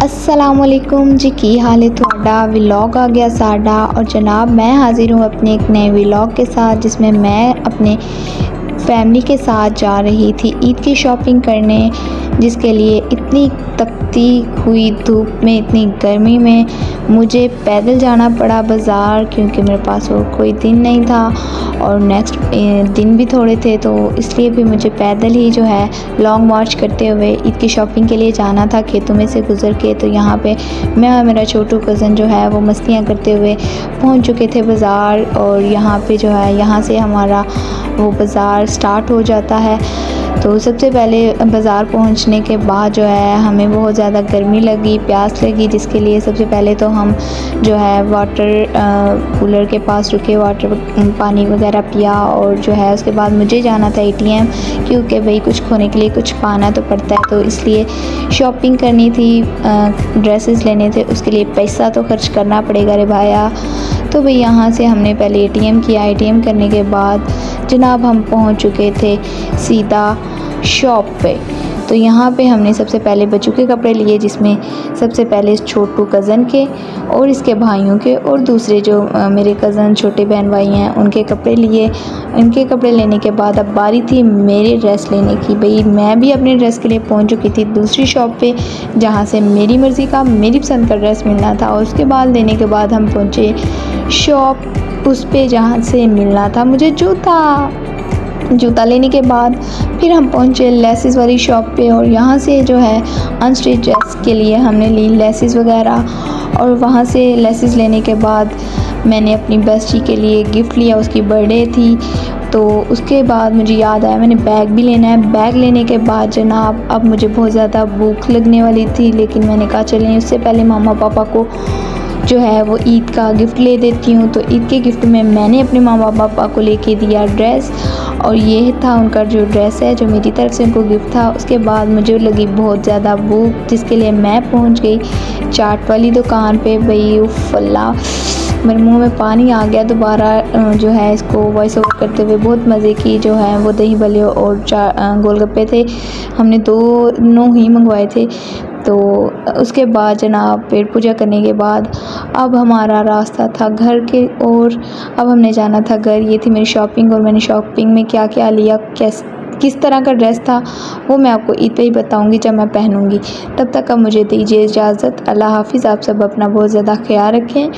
अस्सलामुअलैकुम जी, की हाल है तुहाडा। व्लॉग आ गया साडा और जनाब मैं हाज़िर हूँ अपने एक नए व्लॉग के साथ, जिसमें मैं अपने फैमिली के साथ जा रही थी ईद की शॉपिंग करने, जिसके लिए इतनी तपती हुई धूप में, इतनी गर्मी में मुझे पैदल जाना पड़ा बाज़ार, क्योंकि मेरे पास और कोई दिन नहीं था और नेक्स्ट दिन भी थोड़े थे, तो इसलिए भी मुझे पैदल ही जो है लॉन्ग मार्च करते हुए ईद की शॉपिंग के लिए जाना था खेतों में से गुज़र के। तो यहाँ पे मैं और मेरा छोटू कज़न जो है वो मस्तियाँ करते हुए पहुँच चुके थे बाज़ार, और यहाँ पे जो है यहाँ से हमारा वो बाज़ार स्टार्ट हो जाता है। तो सबसे पहले बाज़ार पहुंचने के बाद जो है हमें बहुत ज़्यादा गर्मी लगी, प्यास लगी, जिसके लिए सबसे पहले तो हम जो है वाटर कूलर के पास रुके, वाटर पानी वगैरह पिया, और जो है उसके बाद मुझे जाना था एटीएम, क्योंकि भाई कुछ खोने के लिए कुछ पाना तो पड़ता है, तो इसलिए शॉपिंग करनी थी, ड्रेसेस लेने थे, उसके लिए पैसा तो खर्च करना पड़ेगा रे भाया। तो भाई यहाँ से हमने पहले एटीएम किया। एटीएम करने के बाद जनाब हम पहुँच चुके थे सीधा शॉप पे। तो यहाँ पे हमने सबसे पहले बच्चों के कपड़े लिए, जिसमें सबसे पहले छोटू कज़न के और इसके भाइयों के, और दूसरे जो मेरे कज़न छोटे बहन भाई हैं उनके कपड़े लिए। उनके कपड़े लेने के बाद अब बारी थी मेरी ड्रेस लेने की। भाई मैं भी अपने ड्रेस के लिए पहुँच चुकी थी दूसरी शॉप पे, जहाँ से मेरी मर्ज़ी का, मेरी पसंद का ड्रेस मिलना था। और उसके बाद लेने के बाद हम पहुँचे शॉप उस पे जहाँ से मिलना था मुझे जूता लेने के बाद फिर हम पहुँचे लेसिस वाली शॉप पे, और यहाँ से जो है अनस्टिच ड्रेस के लिए हमने ली लेसिस वगैरह। और वहाँ से लेसिस लेने के बाद मैंने अपनी बेस्टी के लिए गिफ्ट लिया, उसकी बर्थडे थी। तो उसके बाद मुझे याद आया मैंने बैग भी लेना है। बैग लेने के बाद जनाब अब मुझे बहुत ज़्यादा भूख लगने वाली थी, लेकिन मैंने कहा चलें उससे पहले मामा पापा को जो है वो ईद का गिफ्ट ले देती हूँ। तो ईद के गिफ्ट में मैंने अपने मामा पापा को लेके दिया ड्रेस, और ये था उनका जो ड्रेस है जो मेरी तरफ से उनको गिफ्ट था। उसके बाद मुझे लगी बहुत ज़्यादा भूख, जिसके लिए मैं पहुँच गई चाट वाली दुकान पे। भाई उफ़ अल्लाह, मेरे मुंह में पानी आ गया दोबारा जो है इसको वॉइस ओवर करते हुए। बहुत मज़े की जो है वो दही भल्ले और गोलगप्पे थे, हमने दोनों ही मंगवाए थे। तो उसके बाद जनाब पेट पूजा करने के बाद अब हमारा रास्ता था घर के, और अब हमने जाना था घर। ये थी मेरी शॉपिंग, और मैंने शॉपिंग में क्या क्या लिया, किस तरह का ड्रेस था, वो मैं आपको ईद पे ही बताऊंगी जब मैं पहनूंगी। तब तक अब मुझे दीजिए इजाज़त। अल्लाह हाफिज़। आप सब अपना बहुत ज़्यादा ख्याल रखें।